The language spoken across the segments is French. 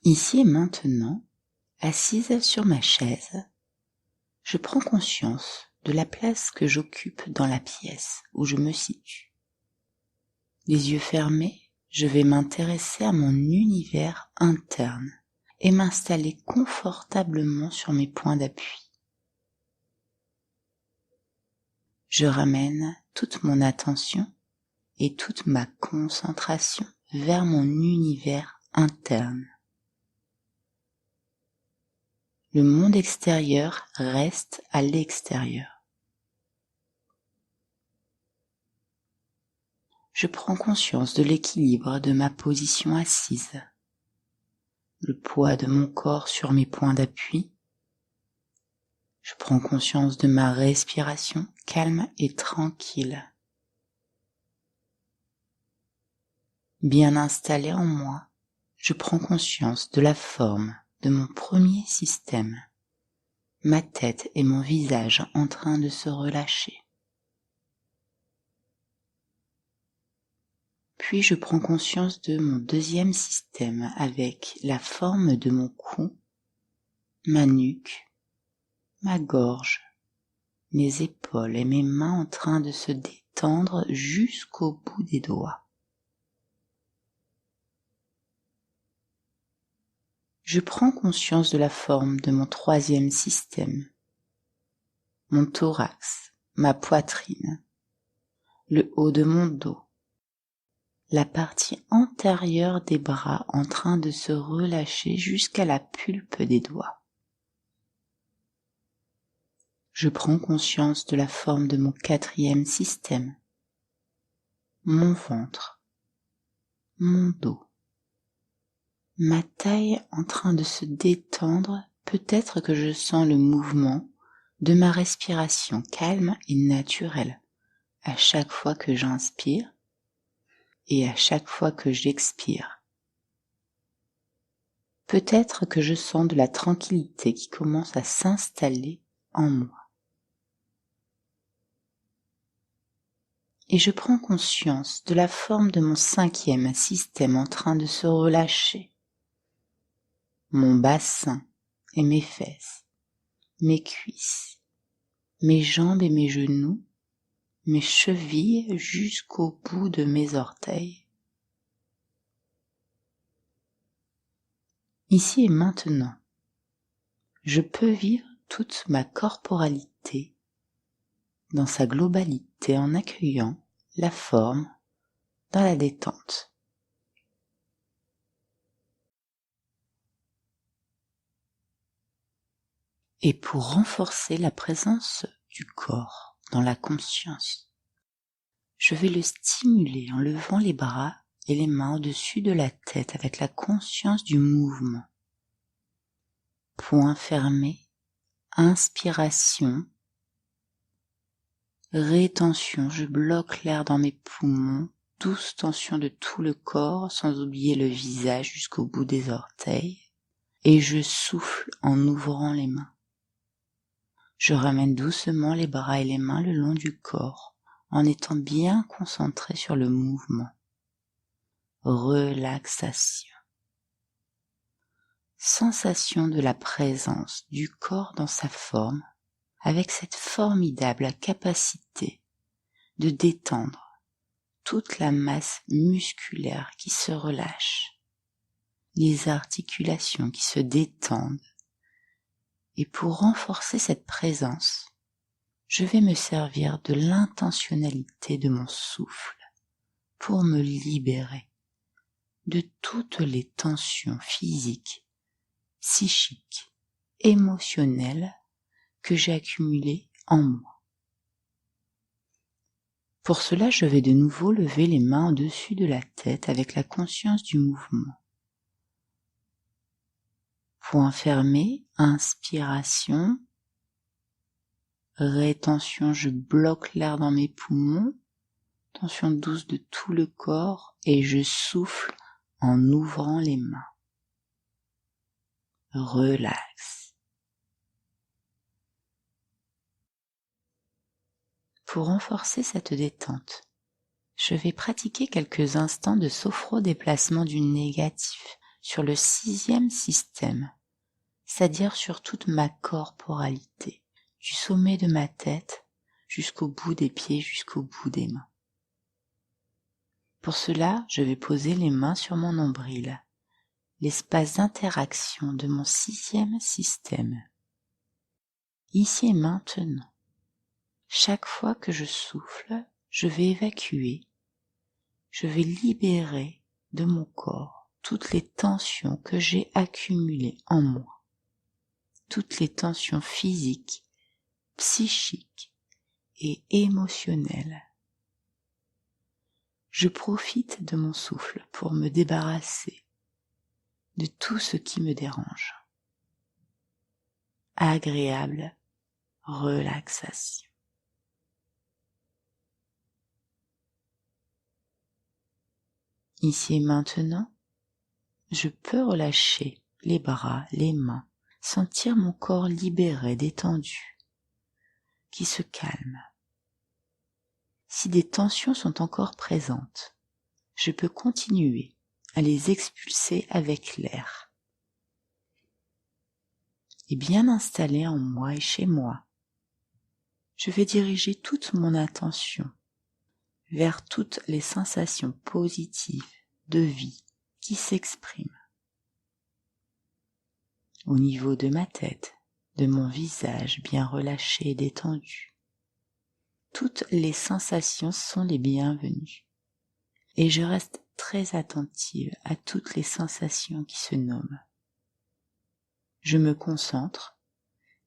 Ici et maintenant, assise sur ma chaise, je prends conscience de la place que j'occupe dans la pièce où je me situe. Les yeux fermés, je vais m'intéresser à mon univers interne et m'installer confortablement sur mes points d'appui. Je ramène toute mon attention et toute ma concentration vers mon univers interne. Le monde extérieur reste à l'extérieur. Je prends conscience de l'équilibre de ma position assise, le poids de mon corps sur mes points d'appui. Je prends conscience de ma respiration calme et tranquille. Bien installé en moi, je prends conscience de la forme de mon premier système, ma tête et mon visage en train de se relâcher. Puis je prends conscience de mon deuxième système avec la forme de mon cou, ma nuque, ma gorge, mes épaules et mes mains en train de se détendre jusqu'au bout des doigts. Je prends conscience de la forme de mon troisième système, mon thorax, ma poitrine, le haut de mon dos, la partie antérieure des bras en train de se relâcher jusqu'à la pulpe des doigts. Je prends conscience de la forme de mon quatrième système, mon ventre, mon dos, ma taille en train de se détendre, peut-être que je sens le mouvement de ma respiration calme et naturelle à chaque fois que j'inspire et à chaque fois que j'expire. Peut-être que je sens de la tranquillité qui commence à s'installer en moi. Et je prends conscience de la forme de mon cinquième système en train de se relâcher. Mon bassin et mes fesses, mes cuisses, mes jambes et mes genoux, mes chevilles jusqu'au bout de mes orteils. Ici et maintenant, je peux vivre toute ma corporalité dans sa globalité en accueillant la forme dans la détente. Et pour renforcer la présence du corps dans la conscience, je vais le stimuler en levant les bras et les mains au-dessus de la tête avec la conscience du mouvement. Poings fermés, inspiration, rétention, je bloque l'air dans mes poumons, douce tension de tout le corps sans oublier le visage jusqu'au bout des orteils, et je souffle en ouvrant les mains. Je ramène doucement les bras et les mains le long du corps en étant bien concentré sur le mouvement. Relaxation. Sensation de la présence du corps dans sa forme avec cette formidable capacité de détendre toute la masse musculaire qui se relâche, les articulations qui se détendent. Et pour renforcer cette présence, je vais me servir de l'intentionnalité de mon souffle pour me libérer de toutes les tensions physiques, psychiques, émotionnelles que j'ai accumulées en moi. Pour cela, je vais de nouveau lever les mains au-dessus de la tête avec la conscience du mouvement. Poings fermés, inspiration, rétention, je bloque l'air dans mes poumons, tension douce de tout le corps et je souffle en ouvrant les mains. Relax. Pour renforcer cette détente, je vais pratiquer quelques instants de sophro-déplacement du négatif sur le 6e système, c'est-à-dire sur toute ma corporalité, du sommet de ma tête jusqu'au bout des pieds, jusqu'au bout des mains. Pour cela, je vais poser les mains sur mon nombril, l'espace d'interaction de mon 6e système. Ici et maintenant, chaque fois que je souffle, je vais évacuer, je vais libérer de mon corps toutes les tensions que j'ai accumulées en moi, toutes les tensions physiques, psychiques et émotionnelles. Je profite de mon souffle pour me débarrasser de tout ce qui me dérange. Agréable relaxation. Ici et maintenant, je peux relâcher les bras, les mains, sentir mon corps libéré, détendu, qui se calme. Si des tensions sont encore présentes, je peux continuer à les expulser avec l'air. Et bien installé en moi et chez moi, je vais diriger toute mon attention vers toutes les sensations positives de vie qui s'expriment au niveau de ma tête, de mon visage bien relâché et détendu. Toutes les sensations sont les bienvenues et je reste très attentive à toutes les sensations qui se nomment. Je me concentre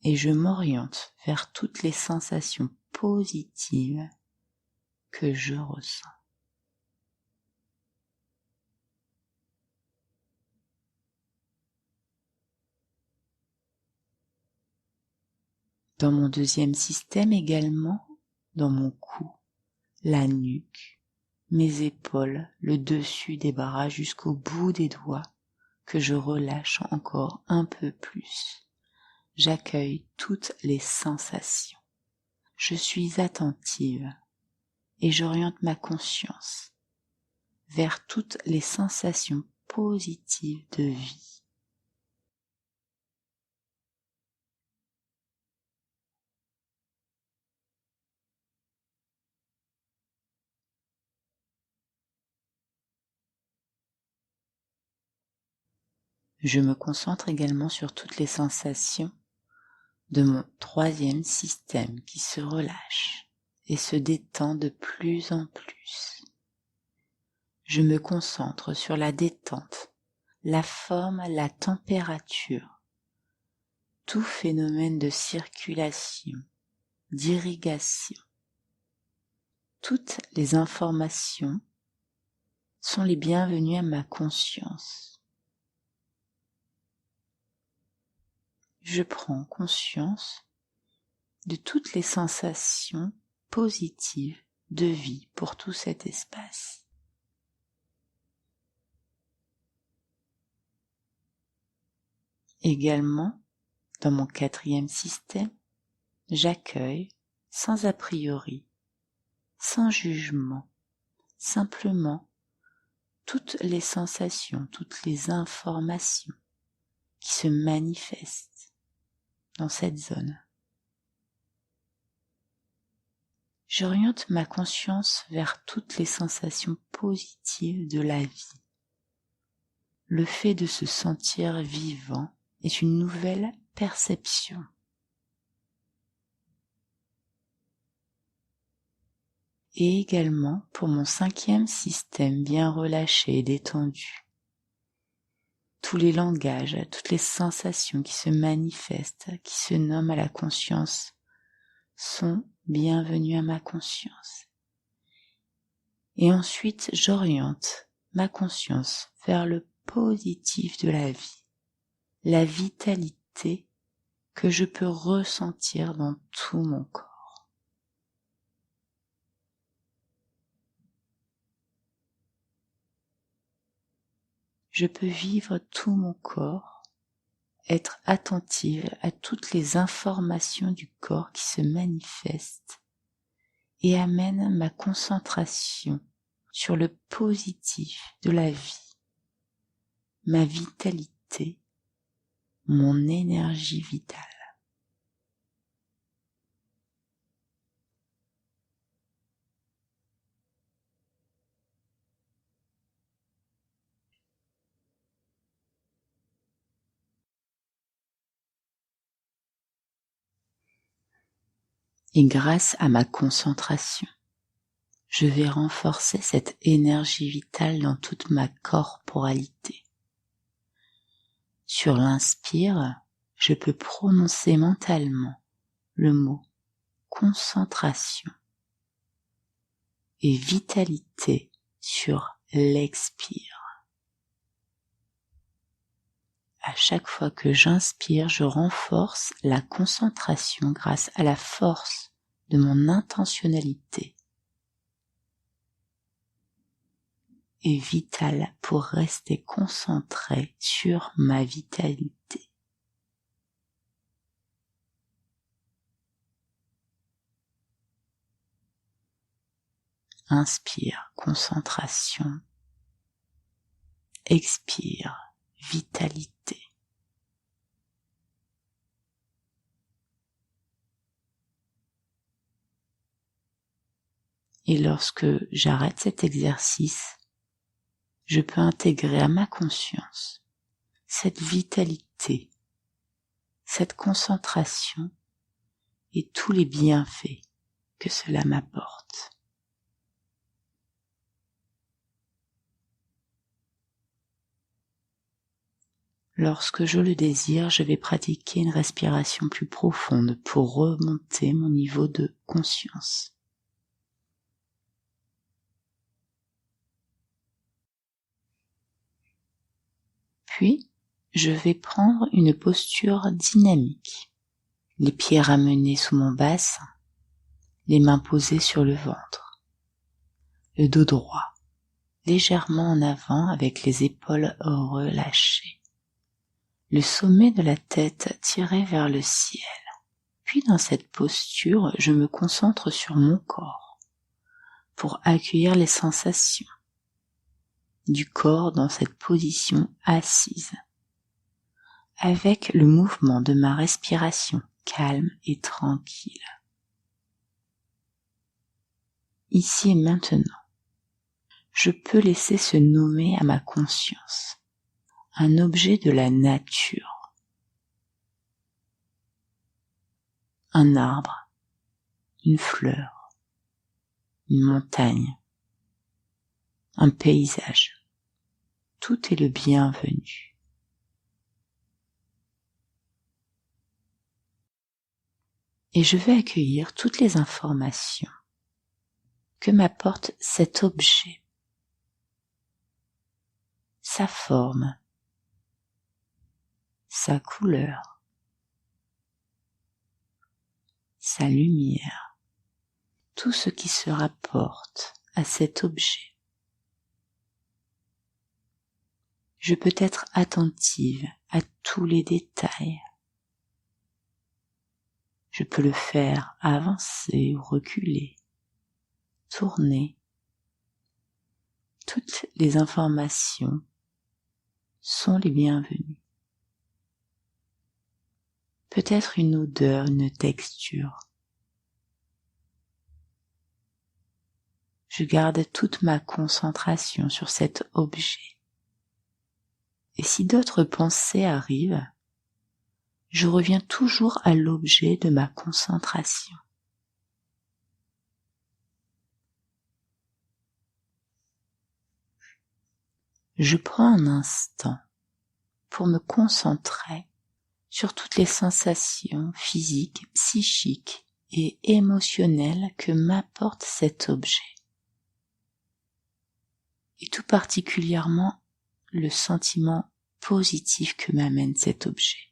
et je m'oriente vers toutes les sensations positives que je ressens. Dans mon 2e système également, dans mon cou, la nuque, mes épaules, le dessus des bras jusqu'au bout des doigts, que je relâche encore un peu plus. J'accueille toutes les sensations. Je suis attentive et j'oriente ma conscience vers toutes les sensations positives de vie. Je me concentre également sur toutes les sensations de mon 3e système qui se relâche et se détend de plus en plus. Je me concentre sur la détente, la forme, la température, tout phénomène de circulation, d'irrigation. Toutes les informations sont les bienvenues à ma conscience. Je prends conscience de toutes les sensations positives de vie pour tout cet espace. Également, dans mon 4e système, j'accueille sans a priori, sans jugement, simplement toutes les sensations, toutes les informations qui se manifestent dans cette zone. J'oriente ma conscience vers toutes les sensations positives de la vie. Le fait de se sentir vivant est une nouvelle perception. Et également pour mon 5e système bien relâché et détendu. Tous les langages, toutes les sensations qui se manifestent, qui se nomment à la conscience, sont bienvenues à ma conscience. Et ensuite, j'oriente ma conscience vers le positif de la vitalité que je peux ressentir dans tout mon corps. Je peux vivre tout mon corps, être attentive à toutes les informations du corps qui se manifestent et amènent ma concentration sur le positif de la vie, ma vitalité, mon énergie vitale. Et grâce à ma concentration, je vais renforcer cette énergie vitale dans toute ma corporalité. Sur l'inspire, je peux prononcer mentalement le mot concentration et vitalité sur l'expire. À chaque fois que j'inspire, je renforce la concentration grâce à la force de mon intentionnalité et vitale pour rester concentré sur ma vitalité. Inspire, concentration. Expire, vitalité. Et lorsque j'arrête cet exercice, je peux intégrer à ma conscience cette vitalité, cette concentration et tous les bienfaits que cela m'apporte. Lorsque je le désire, je vais pratiquer une respiration plus profonde pour remonter mon niveau de conscience. Puis, je vais prendre une posture dynamique, les pieds ramenés sous mon bassin, les mains posées sur le ventre, le dos droit, légèrement en avant avec les épaules relâchées, le sommet de la tête tiré vers le ciel. Puis dans cette posture, je me concentre sur mon corps pour accueillir les sensations du corps dans cette position assise, avec le mouvement de ma respiration calme et tranquille. Ici et maintenant, je peux laisser se nommer à ma conscience un objet de la nature, un arbre, une fleur, une montagne, un paysage. Tout est le bienvenu. Et je vais accueillir toutes les informations que m'apporte cet objet, sa forme, sa couleur, sa lumière, tout ce qui se rapporte à cet objet. Je peux être attentive à tous les détails. Je peux le faire avancer ou reculer, tourner. Toutes les informations sont les bienvenues. Peut-être une odeur, une texture. Je garde toute ma concentration sur cet objet. Et si d'autres pensées arrivent, je reviens toujours à l'objet de ma concentration. Je prends un instant pour me concentrer sur toutes les sensations physiques, psychiques et émotionnelles que m'apporte cet objet. Et tout particulièrement le sentiment positif que m'amène cet objet.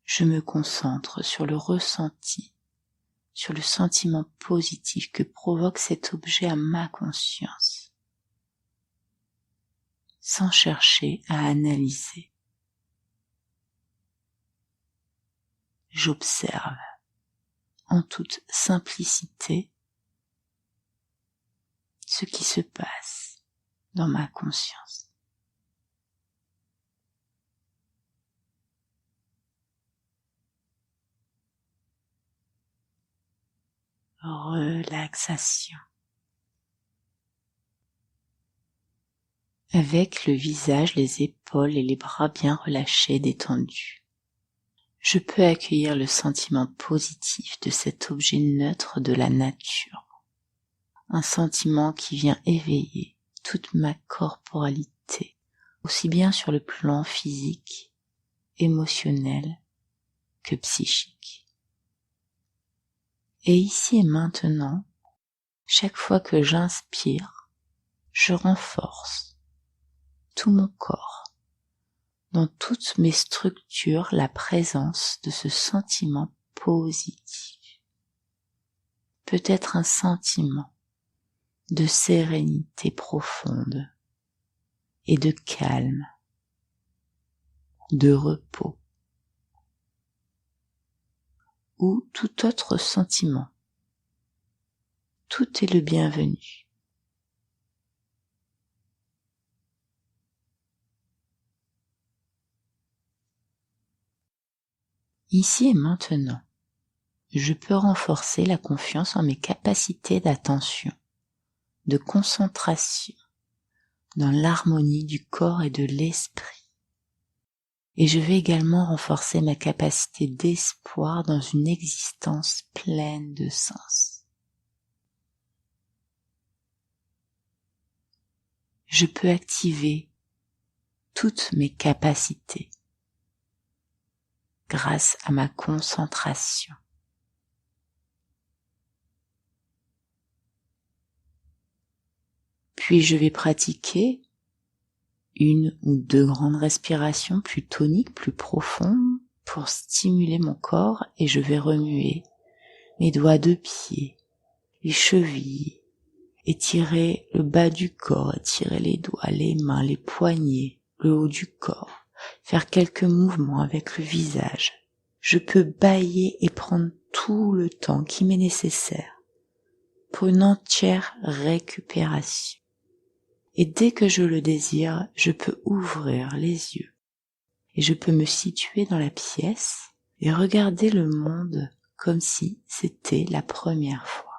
Je me concentre sur le ressenti, sur le sentiment positif que provoque cet objet à ma conscience, sans chercher à analyser. J'observe en toute simplicité ce qui se passe dans ma conscience. Relaxation. Avec le visage, les épaules et les bras bien relâchés, détendus, je peux accueillir le sentiment positif de cet objet neutre de la nature. Un sentiment qui vient éveiller toute ma corporalité, aussi bien sur le plan physique, émotionnel que psychique. Et ici et maintenant, chaque fois que j'inspire, je renforce tout mon corps, dans toutes mes structures, la présence de ce sentiment positif. Peut-être un sentiment de sérénité profonde et de calme, de repos, ou tout autre sentiment. Tout est le bienvenu. Ici et maintenant, je peux renforcer la confiance en mes capacités d'attention, de concentration, dans l'harmonie du corps et de l'esprit. Et je vais également renforcer ma capacité d'espoir dans une existence pleine de sens. Je peux activer toutes mes capacités grâce à ma concentration. Puis je vais pratiquer une ou deux grandes respirations plus toniques, plus profondes pour stimuler mon corps, et je vais remuer mes doigts de pied, les chevilles, étirer le bas du corps, étirer les doigts, les mains, les poignets, le haut du corps, faire quelques mouvements avec le visage. Je peux bâiller et prendre tout le temps qui m'est nécessaire pour une entière récupération. Et dès que je le désire, je peux ouvrir les yeux et je peux me situer dans la pièce et regarder le monde comme si c'était la première fois.